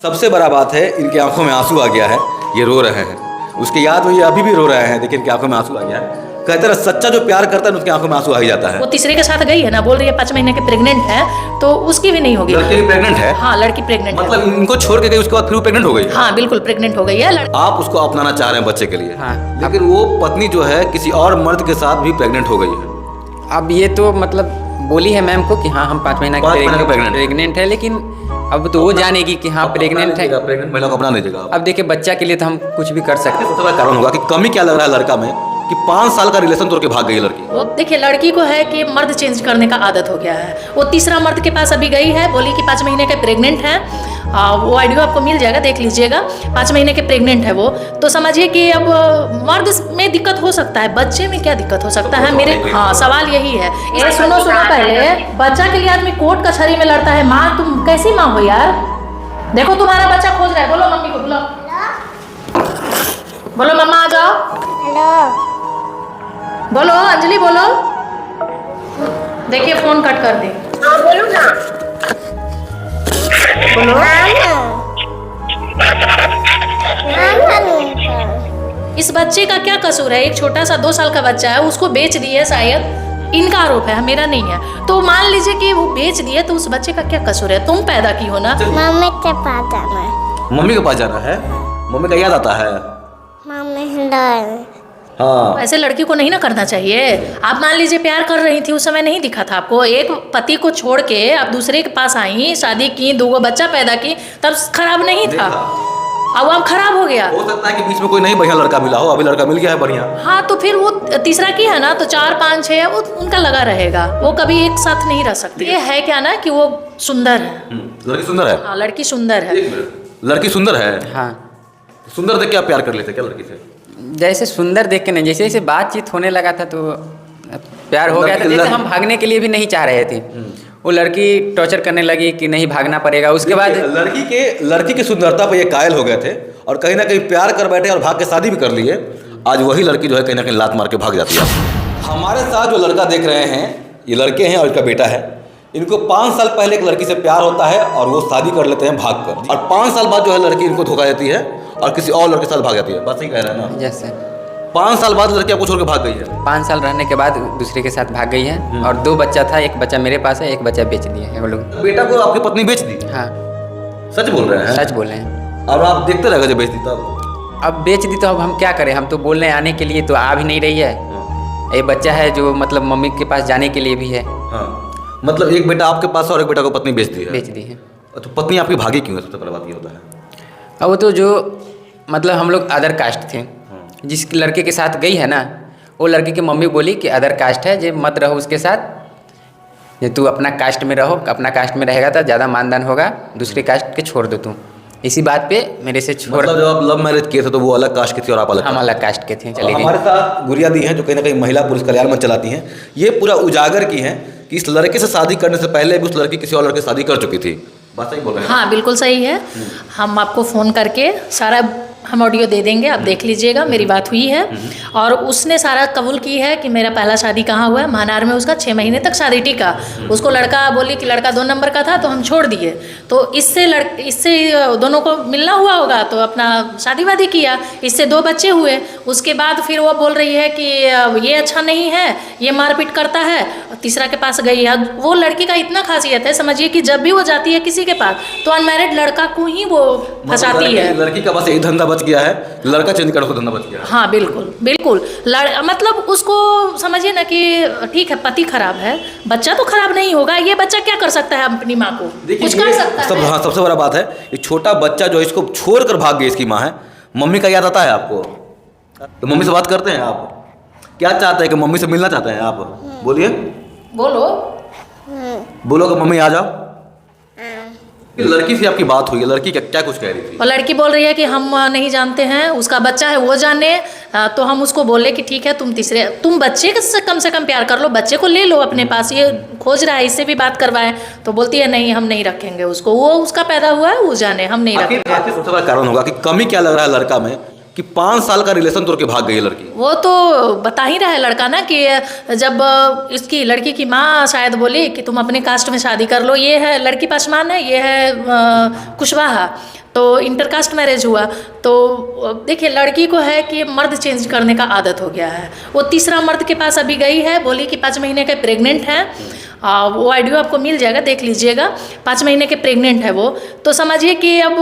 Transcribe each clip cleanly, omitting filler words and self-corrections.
सबसे बड़ा बात है, इनकी आंखों में आंसू आ गया है, ये रो रहे हैं। उसके याद में ये अभी भी रो रहे हैं, देखिए इनकी आंखों में आंसू आ गया है। कहते हैं सच्चा जो प्यार करता है उसकी आंखों में आंसू आ ही जाता है। वो तीसरे के साथ गई है ना, बोल रही है 5 महीने के प्रेग्नेंट है, तो उसकी भी नहीं होगी। लड़की प्रेग्नेंट है? हाँ, लड़की प्रेग्नेंट है। मतलब इनको छोड़ के गई, उसके बाद फिर प्रेग्नेंट हो गई? हाँ बिल्कुल प्रेग्नेंट हो गई है। आप उसको अपनाना चाह रहे हैं बच्चे के लिए। हाँ। लेकिन वो पत्नी जो है किसी और मर्द के साथ भी प्रेग्नेंट हो गई है। अब ये तो मतलब बोली है मैम को कि हाँ हम 5 महीना प्रेग्नेंट है, लेकिन अब तो वो जानेगी कि हाँ प्रेग्नेंट है। प्रेग्नेंट महिला को अपना लीजिएगा। अब देखिए बच्चा के लिए तो हम कुछ भी कर सकते हैं। सबसे बड़ा कारण होगा कि कमी क्या लग रहा है लड़का में कि 5 साल का रिलेशन तोड़ के भाग गई लड़की। वो देखिए लड़की को है कि मर्द चेंज करने का आदत हो गया है। वो तीसरा मर्द के पास अभी गई है, बोली कि 5 महीने के प्रेग्नेंट है। वो ऑडियो आपको मिल जाएगा, देख लीजिएगा। 5 महीने के प्रेग्नेंट है वो, तो समझिए कि अब मर्द में दिक्कत हो सकता है, बच्चे में क्या दिक्कत हो सकता है? मेरे हाँ सवाल यही है। ये सुनो पहले, बच्चा के लिए आदमी कोर्ट कचहरी में लड़ता है। माँ तुम कैसी माँ हो यार? देखो तुम्हारा बच्चा खोज रहा है, बोलो मम्मी को, बोलो मम्मा आ जाओ। हेलो बोलो अंजलि बोलो। देखिए फोन कट कर दी। हाँ बोलो ना। बोलो इस बच्चे का क्या कसूर है? एक छोटा सा 2 साल का बच्चा है, उसको बेच दिए शायद, इनका आरोप है, मेरा नहीं है। तो मान लीजिए कि वो बेच दिए, तो उस बच्चे का क्या कसूर है? तुम पैदा की हो ना। मम्मी के पास जाना है। मम्मी के पास जाना है? मम्मी का याद आता है? मम्मी डर। हाँ। ऐसे लड़की को नहीं ना करना चाहिए। आप मान लीजिए प्यार कर रही थी, उस समय नहीं दिखा था आपको? एक पति को छोड़ के आप दूसरे के पास आई, शादी की, 2 बच्चा पैदा की, तब खराब नहीं था। अब खराब हो गया। हो सकता है कि बीच में कोई नहीं बढ़िया लड़का मिला हो, अभी लड़का मिल गया है बढ़िया। हाँ तो फिर वो तीसरा की है ना, तो 4, 5, 6 वो उनका लगा रहेगा, वो कभी एक साथ नहीं रह सकती। ये है क्या ना कि वो सुंदर है। लड़की सुंदर है? हाँ लड़की सुंदर है। लड़की सुंदर है? हाँ सुंदर देख के आप प्यार कर लेते क्या लड़की से? जैसे सुंदर देख के नहीं, जैसे जैसे बातचीत होने लगा था तो प्यार हो गया था। जैसे हम भागने के लिए भी नहीं चाह रहे थे, वो लड़की टॉर्चर करने लगी कि नहीं भागना पड़ेगा। उसके बाद लड़की की सुंदरता पर ये कायल हो गए थे और कहीं ना कहीं प्यार कर बैठे और भाग के शादी भी कर लिए। आज वही लड़की जो है कहीं ना कहीं लात मार के भाग जाती है। हमारे साथ जो लड़का देख रहे हैं, ये लड़के हैं और इनका बेटा है। इनको 5 साल पहले एक लड़की से प्यार होता है और वो शादी कर लेते हैं भाग कर, और 5 साल बाद जो है लड़की इनको धोखा देती है और किसी और लड़के के साथ भाग जाती है। बात सही कह रहे हैं ना? जैसे 5 साल बाद लड़की आपको छोड़ के भाग गई है। 5 साल रहने के बाद दूसरे के साथ भाग गई है, और 2 बच्चा था, एक बच्चा मेरे पास है, एक बच्चा बेच दिए हैं वो लोग। बेटा को आपकी पत्नी बेच दी? हाँ सच बोल रहे हैं? सच बोल रहे हैं। और आप देखते रह गए जब बेच दी तब? अब बेच दी तो अब हम क्या करें? हम तो बोल रहे हैं आने के लिए, तो आ भी नहीं रही है। ये बच्चा है जो मतलब मम्मी के पास जाने के लिए भी है। हाँ, मतलब एक बेटा आपके पास और एक बेटा को पत्नी बेच दी है? बेच दी है। तो पत्नी आपकी भागी क्यों है? सबसे पहला बात ये होता है। अब वो तो जो मतलब हम लोग अदर कास्ट थे, जिस लड़के के साथ गई है ना, वो लड़के की मम्मी बोली कि अदर कास्ट है, जो मत रहो उसके साथ, ये तू अपना कास्ट में रहो, अपना कास्ट में रहेगा तो ज़्यादा मानदान होगा, दूसरे कास्ट के छोड़ दो तू। इसी बात पे मेरे से छोड़। मतलब जब आप लव मैरिज किए थे तो वो अलग कास्ट की थी और आप अलग? हम अलग कास्ट के थे। चलिए हमारे साथ गुड़िया दी हैं जो कहीं ना कहीं महिला पुलिस कल्याण मंच चलाती हैं। ये पूरा उजागर की हैं कि इस लड़के से शादी करने से पहले भी उस लड़की किसी और लड़के से शादी कर चुकी थी। बात सही बोल रहे हैं? हाँ बिल्कुल सही है। हम आपको फ़ोन करके सारा हम ऑडियो दे देंगे, आप देख लीजिएगा। मेरी बात हुई है और उसने सारा कबूल की है कि मेरा पहला शादी कहाँ हुआ है। मानार में उसका 6 महीने तक शादी टिका। उसको लड़का बोली कि लड़का 2 नंबर का था तो हम छोड़ दिए, तो इससे दोनों को मिलना हुआ होगा तो अपना शादी वादी किया, इससे 2 बच्चे हुए। उसके बाद फिर वो बोल रही है कि ये अच्छा नहीं है, ये मारपीट करता है, तीसरा के पास गई है। वो लड़की का इतना खासियत है, समझिए कि जब भी वो जाती है किसी के पास तो अनमैरिड लड़का को ही वो फंसाती है। लड़की का बस एक धंधा बच गया है, लड़का चेंज करने को धंधा बच गया है। हाँ बिल्कुल बिल्कुल। मतलब उसको समझिए ना कि ठीक है पति खराब है, बच्चा तो खराब नहीं होगा। ये बच्चा क्या कर सकता है अपनी माँ को? कुछ कर सकता है? हाँ, सबसे बड़ा बात है ये छोटा बच्चा जो इसको छोड़ कर भाग गई, इसकी माँ है। मम्मी का याद आता है आपको? तो मम्मी से बात करते हैं आप? क्या चाहते हैं कि मम्मी से मिलना चाहते हैं आप? बोलिए, बोलो कि मम्मी आ जाओ। लड़की से आपकी बात हुई है, लड़की क्या कुछ कह रही थी? और लड़की बोल रही है कि हम नहीं जानते हैं, उसका बच्चा है वो जाने। तो हम उसको बोले कि ठीक है तुम बच्चे से कम प्यार कर लो, बच्चे को ले लो अपने पास, ये खोज रहा है, इससे भी बात करवाएं। तो बोलती है नहीं हम नहीं रखेंगे उसको, वो उसका पैदा हुआ है वो जाने, हम नहीं रखेंगे। सबसे बड़ा कारण होगा कि कमी क्या लग रहा है लड़का में कि 5 साल का रिलेशन तोड़ के भाग गई है लड़की। वो तो बता ही रहा है लड़का ना कि जब इसकी लड़की की माँ शायद बोली कि तुम अपने कास्ट में शादी कर लो, ये है लड़की पासवान है, ये है कुशवाहा, तो इंटरकास्ट मैरिज हुआ। तो देखिए लड़की को है कि मर्द चेंज करने का आदत हो गया है। वो तीसरा मर्द के पास अभी गई है, बोली कि 5 महीने के प्रेग्नेंट है। वो ऑडियो आपको मिल जाएगा, देख लीजिएगा। 5 महीने के प्रेग्नेंट है वो। तो समझिए कि अब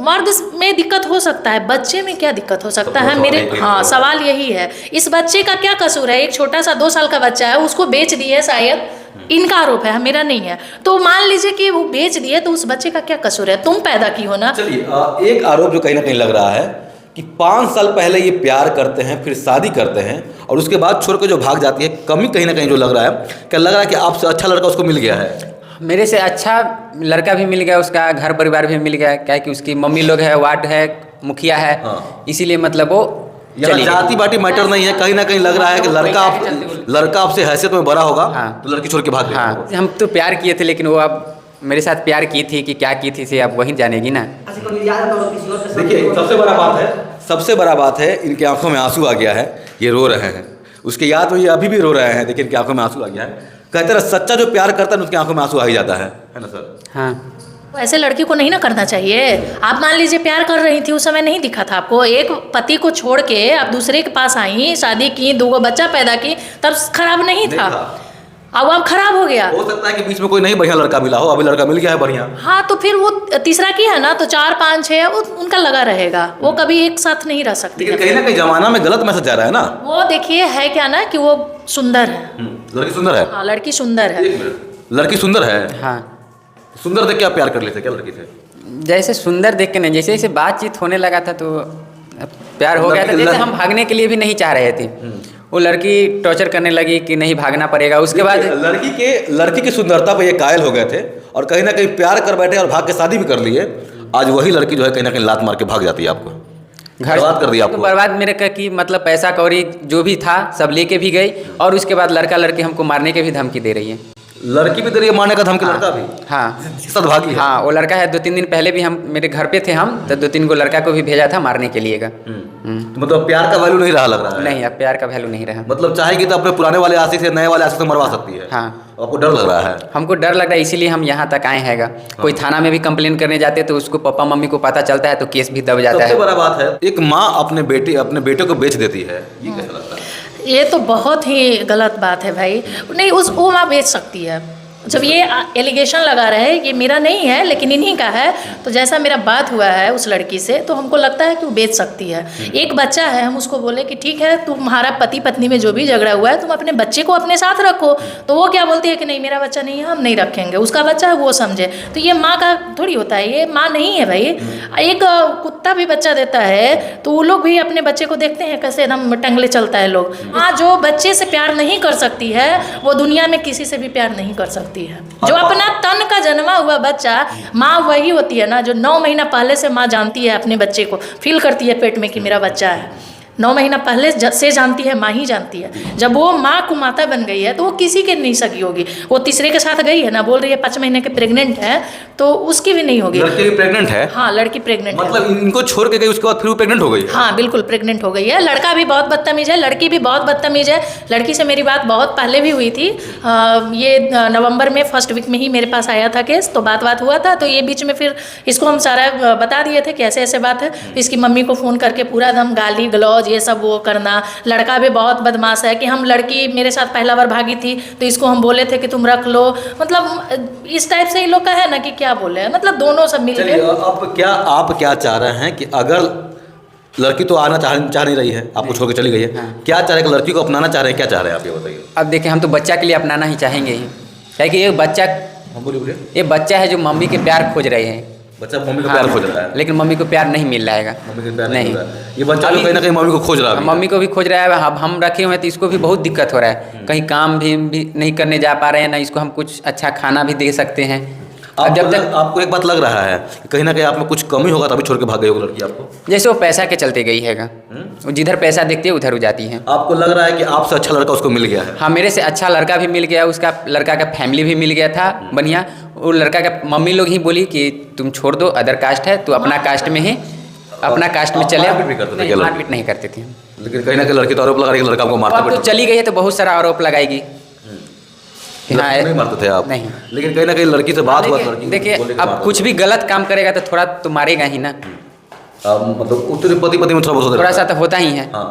मर्द में दिक्कत हो सकता है, बच्चे में क्या दिक्कत हो सकता है? मेरे हाँ सवाल यही है, इस बच्चे का क्या कसूर है? एक छोटा सा 2 साल का बच्चा है, उसको बेच दिए शायद, इनका आरोप है, मेरा नहीं है। तो मान लीजिए कि वो बेच दिए, तो उस बच्चे का क्या कसूर है? तुम पैदा की हो ना। चलिए एक आरोप जो कहीं ना कहीं लग रहा है कि 5 साल पहले ये प्यार करते हैं, फिर शादी करते हैं और उसके बाद छोड़ के जो भाग जाती है, कमी कहीं ना कहीं जो लग रहा है, क्या लग रहा है कि आपसे अच्छा लड़का उसको मिल गया है? मेरे से अच्छा लड़का भी मिल गया, उसका घर परिवार भी मिल गया, क्या कि उसकी मम्मी लोग है, वार्ड है, मुखिया है। हाँ। इसीलिए मतलब वो यहाँ जाति बाटी मैटर नहीं है, कहीं ना कहीं लग रहा है कि लड़का आपसे हैसियत में बड़ा होगा। हाँ। तो लड़की छोड़ के भाग गई। हाँ, हम तो प्यार किए थे, लेकिन वो अब मेरे साथ प्यार की थी कि क्या की थी से आप वही जानेगी ना। देखिए सबसे बड़ा बात है इनकी आंखों में आंसू आ गया है, ये रो रहे हैं। उसके याद में ये अभी भी रो रहे हैं, देखिए इनकी आंखों में आंसू आ गया है। कहते हैं सच्चा जो प्यार करता है उसकी आंखों में आंसू आ ही जाता है ना सर? हाँ, ऐसे लड़की को नहीं ना करना चाहिए। आप मान लीजिए प्यार कर रही थी, उस समय नहीं दिखा था आपको? एक पति को छोड़ के आप दूसरे के पास आई, शादी की, 2 बच्चा पैदा की, तब खराब नहीं था। अब खराब हो गया। हो सकता है कि बीच में कोई नहीं बढ़िया लड़का मिला हो, अभी लड़का मिल गया है बढ़िया। हाँ, तो फिर वो तीसरा की है ना, तो 4, 5, 6 उनका लगा रहेगा, वो कभी एक साथ नहीं रह सकती। लेकिन कहीं ना कहीं जमाना में गलत मैसेज जा रहा है ना। वो देखिए है क्या ना कि वो सुंदर है। लड़की सुंदर है। हाँ, लड़की सुंदर है। लड़की सुंदर है। हाँ, सुंदर देख के आप प्यार कर लेते क्या लड़की से? जैसे सुंदर देख के नहीं, जैसे जैसे बातचीत होने लगा था तो प्यार हो गया था। जैसे हम भागने के लिए भी नहीं चाह रहे थे, वो लड़की टॉर्चर करने लगी कि नहीं भागना पड़ेगा। उसके बाद लड़की की सुंदरता पर ये कायल हो गए थे और कहीं ना कहीं प्यार कर बैठे और भाग के शादी भी कर लिए। आज वही लड़की जो है कहीं ना कहीं लात मार के भाग जाती है, आपको बर्बाद कर दिया। आपको बर्बाद मेरे का कि मतलब पैसा कौड़ी जो भी था सब लेके भी गई, और उसके बाद लड़का लड़की हमको मारने के भी धमकी दे रही है। लड़की भी दे रही है मारने का धमकी? लड़का भी? हाँ, सदभागी है। हाँ, वो लड़का है। 2-3 दिन पहले भी हम मेरे घर पे थे, हम तो 2-3 को लड़का को भी भेजा था मारने के लिए। तो मतलब प्यार का वैल्यू नहीं रहा लग रहा है? नहीं, अब प्यार का वैल्यू नहीं रहा। मतलब चाहेगी तो अपने पुराने वाले आशिक से नए वाले आशिक से मरवा सकती है। हाँ, आपको डर लग रहा है? हमको डर लग रहा है, इसीलिए हम यहाँ तक आए हैं। कोई थाना में भी कंप्लेन करने जाते तो उसको पापा मम्मी को पता चलता है तो केस भी दब जाता है। सबसे बड़ा बात है, एक माँ अपने बेटे को बेच देती है, ये कैसा लगता है? ये तो बहुत ही गलत बात है भाई। नहीं, वो माँ बेच सकती है। जब ये एलिगेशन लगा रहे हैं, ये मेरा नहीं है लेकिन इन्हीं का है, तो जैसा मेरा बात हुआ है उस लड़की से, तो हमको लगता है कि वो बेच सकती है। एक बच्चा है, हम उसको बोले कि ठीक है तुम्हारा पति पत्नी में जो भी झगड़ा हुआ है तुम अपने बच्चे को अपने साथ रखो, तो वो क्या बोलती है कि नहीं मेरा बच्चा नहीं है, हम नहीं रखेंगे, उसका बच्चा है वो समझे। तो ये माँ का थोड़ी होता है, ये माँ नहीं है भाई। एक कुत्ता भी बच्चा देता है तो वो लोग भी अपने बच्चे को देखते हैं कैसे एकदम टंगले चलता है लोग। माँ जो बच्चे से प्यार नहीं कर सकती है वो दुनिया में किसी से भी प्यार नहीं कर सकती है। जो अपना तन का जन्मा हुआ बच्चा, माँ वही होती है ना जो 9 महीना पहले से माँ जानती है अपने बच्चे को, फील करती है पेट में कि मेरा बच्चा है। 9 महीना पहले से जानती है, माँ ही जानती है। जब वो माँ कुमाता बन गई है तो वो किसी के नहीं सगी होगी। वो तीसरे के साथ गई है ना, बोल रही है 5 महीने के प्रेग्नेंट है, तो उसकी भी नहीं होगी। लड़की प्रेग्नेंट है? हाँ, लड़की प्रेग्नेंट है। मतलब इनको छोड़ के गई, उसके बाद फिर वो प्रेग्नेंट हो गई? हाँ, बिल्कुल प्रेग्नेंट हो गई है। लड़का भी बहुत बदतमीज है, लड़की भी बहुत बदतमीज है। लड़की से मेरी बात बहुत पहले भी हुई थी। ये नवंबर में 1st वीक में ही मेरे पास आया था केस, तो बात हुआ था। तो ये बीच में फिर इसको हम सारा बता दिए थे कि ऐसे ऐसे बात है। इसकी मम्मी को फ़ोन करके पूरा दम गाली गलौज ये सब वो करना। लड़का भी बहुत बदमाश है कि हम लड़की मेरे साथ पहला बार भागी थी तो इसको हम बोले थे कि तुम रख लो। मतलब इस टाइप से ये लोग का है ना कि क्या बोले, मतलब दोनों सब मिल के। आप क्या चाह रहे हैं कि अगर लड़की तो आना चाह नहीं रही है, आपको छोड़ के चली गई है, हाँ। क्या चाह रहे हैं कि लड़की को अपनाना चाह रहे हैं, क्या चाह रहे हैं आप ये बताइए? अब देखिए, हम तो बच्चा के लिए अपनाना ही चाहेंगे ही, क्योंकि ये बच्चा, बोलिए। ये बच्चा है जो मम्मी के प्यार खोज रहे हैं। बच्चा मम्मी का प्यार खोज रहा है, लेकिन मम्मी को प्यार नहीं मिल रहा है। मम्मी का प्यार नहीं मिल रहा है। ये बच्चा भी कहीं ना कहीं मम्मी को खोज रहा है। मम्मी को भी खोज रहा है। अब हम रखे हुए हैं तो इसको भी बहुत दिक्कत हो रहा है। कहीं काम भी नहीं करने जा पा रहे हैं, ना इसको हम कुछ अच्छा खाना भी दे सकते हैं। अब जब तक आपको एक बात लग रहा है कि कहीं ना कहीं आप में कुछ कमी होगा तभी छोड़ के भाग गई होगी लड़की आपको? जैसे वो पैसा के चलते गई है, वो जिधर पैसा देखती है उधर हो जाती है। आपको लग रहा है कि आपसे अच्छा लड़का उसको मिल गया है? हाँ, मेरे से अच्छा लड़का भी मिल गया, उसका लड़का का फैमिली भी मिल गया था बढ़िया। वो लड़का का मम्मी लोग ही बोली कि तुम छोड़ दो, अदर कास्ट है, तो अपना कास्ट में ही, अपना कास्ट में चले। मारपीट नहीं करते थे, लेकिन कहीं ना कहीं लड़की तो आरोप लगा रही है लड़का को मारता तो चली गई है तो बहुत सारा आरोप लगाएगी। कि हाँ नहीं मारते थे आप? नहीं। लेकिन कहीं ना कहीं लड़की से बात हुआ तो लड़की देखिए बोलने के अब बाद कुछ भी गलत काम करेगा तो थोड़ा तो मारेगा ही ना, मतलब उतने पति पति में थोड़ा बहुत थोड़ा सा तो होता ही है। हाँ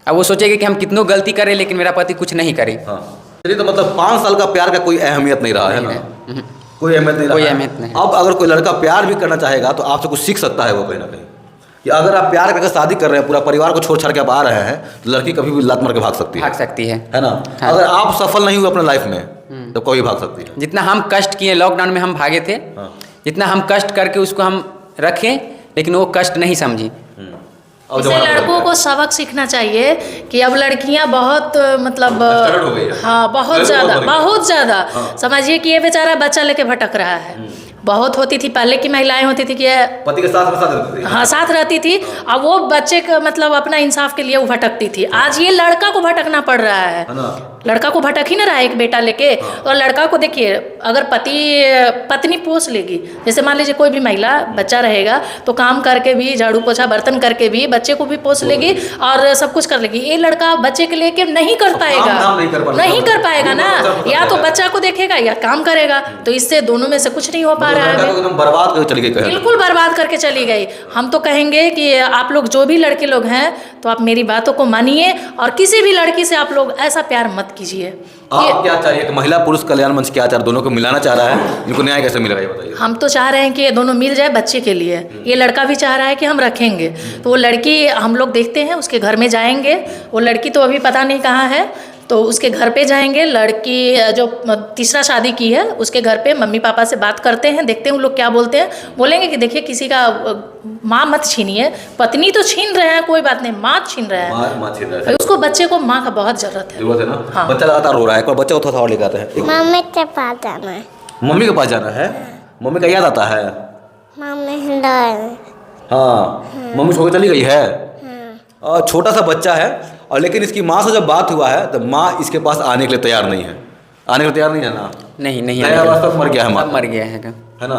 अब वो सोचेगा कि हम कितनों गलती करें लेकिन मेरा पति कुछ नहीं करे। हाँ। चलिए, तो मतलब 5 साल का प्यार का कोई अहमियत नहीं रहा है ना, कोई अहमियत नहीं रहा कोई है। अहमियत नहीं। अब अगर कोई लड़का प्यार भी करना चाहेगा तो आपसे कुछ सीख सकता है वो कहीं ना कहीं, कि अगर आप प्यार करके शादी कर रहे हैं, पूरा परिवार को छोड़ छाड़ के आप आ रहे हैं, तो लड़की कभी भी लात मार के भाग सकती भाग सकती है। है ना। हाँ। अगर आप सफल नहीं हुए अपने लाइफ में तो कभी भाग सकती है। जितना हम कष्ट किए लॉकडाउन में हम भागे थे, हाँ। जितना हम कष्ट करके उसको हम रखे लेकिन वो कष्ट नहीं समझी। अब इससे जमाना बदल लड़कों गया। को सबक सीखना चाहिए कि अब लड़कियां बहुत मतलब स्टैंडर्ड हो गई है। हाँ बहुत लड़कों ज़्यादा को बड़ी- बहुत ज़्यादा। हाँ। समझिए कि ये बेचारा बच्चा लेके भटक रहा है। बहुत होती थी पहले की महिलाएं होती थी कि पति के साथ में साथ रहती थी। हाँ साथ रहती थी, अब वो बच्चे का मतलब अपना इंसाफ के लिए वो भटकती थी। आज ये लड़का को भटकना पड़ रहा है ना। लड़का को भटक ही ना रहा है एक बेटा लेके। और लड़का को देखिए, अगर पत्नी पोस लेगी, जैसे मान लीजिए कोई भी महिला बच्चा रहेगा तो काम करके भी, झाड़ू पोछा बर्तन करके भी बच्चे को भी पोस लेगी और सब कुछ कर लेगी। ये लड़का बच्चे के लेके नहीं कर पाएगा, काम नहीं कर पाएगा। नहीं कर पाएगा ना, या तो बच्चा को देखेगा या काम करेगा, तो इससे दोनों में से कुछ नहीं हो पा रहा है। एकदम बर्बाद करके चली गई कहीं। बिल्कुल बर्बाद करके चली गई। हम तो कहेंगे कि आप लोग जो भी लड़के लोग हैं तो आप मेरी बातों को मानिए और किसी भी लड़की से आप लोग ऐसा प्यार मत कीजिए। आप क्या चाहिए कि महिला पुरुष कल्याण मंच क्या चाह, दोनों को मिलाना चाह रहा है, इनको न्याय कैसे मिलेगा ये बताइए। हम तो चाह रहे हैं कि ये दोनों मिल जाए बच्चे के लिए। ये लड़का भी चाह रहा है कि हम रखेंगे, तो वो लड़की हम लोग देखते हैं, उसके घर में जाएंगे। वो लड़की तो अभी पता नहीं कहाँ है, तो उसके घर पे जाएंगे। लड़की जो तीसरा शादी की है उसके घर पे मम्मी पापा से बात करते हैं, देखते हैं वो लोग क्या बोलते हैं। बोलेंगे कि देखिए किसी का माँ मत छीनिए, पत्नी तो छीन रहे हैं कोई बात नहीं, माँ छीन रहे हैं। माँ छीन रहा है। उसको बच्चे को माँ का बहुत जरूरत है। जरूरत है ना। हाँ। बच्चा लगातार रो रहा है, एक बार बच्चा को थोड़ा और लेकर आते हैं। मम्मी के पास जाना है। मम्मी के पास जाना है, मम्मी का याद आता है। मम्मी हिंडाए। हाँ, मम्मी छोड़ के चली गई है। हाँ। और छोटा सा बच्चा है, और लेकिन इसकी माँ से जब बात हुआ है तो माँ इसके पास आने के लिए तैयार नहीं है। आने के लिए तैयार नहीं है ना। नहीं नहीं दया वास्तव में मर गया है माँ। सब मर गया है। है ना।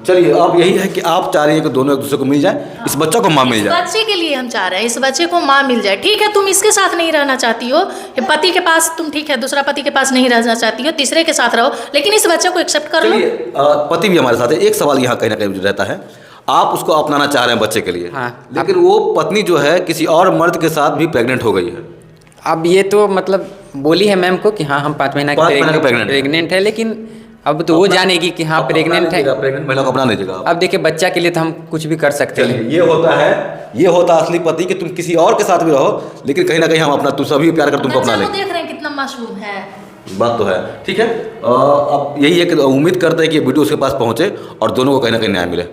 चलिए, अब यही है कि आप चाह रही हैं कि दोनों एक दूसरे को मिल जाए, इस बच्चा को माँ मिल जाए। बच्चे के लिए हम चाह रहे हैं इस बच्चे को माँ मिल जाए। ठीक है, तुम इसके साथ नहीं रहना चाहती हो, ये पति के पास तुम ठीक है, दूसरा पति के पास नहीं रहना चाहती हो, तीसरे के साथ रहो, लेकिन इस बच्चे को एक्सेप्ट कर लो। चलिए, पति भी हमारे साथ है। एक सवाल यहाँ कहीं ना कहीं रहता है, आप उसको अपनाना चाह रहे हैं बच्चे के लिए, हाँ। लेकिन वो पत्नी जो है किसी और मर्द के साथ भी प्रेग्नेंट हो गई है। अब ये तो मतलब बोली है मैम को कि हाँ हम 5 महीना 5 महीना का प्रेग्नेंट है, लेकिन अब तो वो जानेगी कि हाँ प्रेग्नेंट है। प्रेग्नेंट महिला को अपना लीजिएगा। अब देखिए बच्चा के लिए तो हम कुछ भी कर सकते हैं। चलिए, ये होता असली पति कि तुम किसी और के साथ भी रहो, लेकिन कहीं ना कहीं हम अपना, तुम सभी प्यार कर तुमको अपना बच्चा को लेंगे। देख रहे हैं कितना मासूम है। बात तो है। ठीक है, अब यही है कि उम्मीद करते हैं कि ये वीडियो उसके पास पहुंचे और दोनों को कहीं ना कहीं न्याय मिले।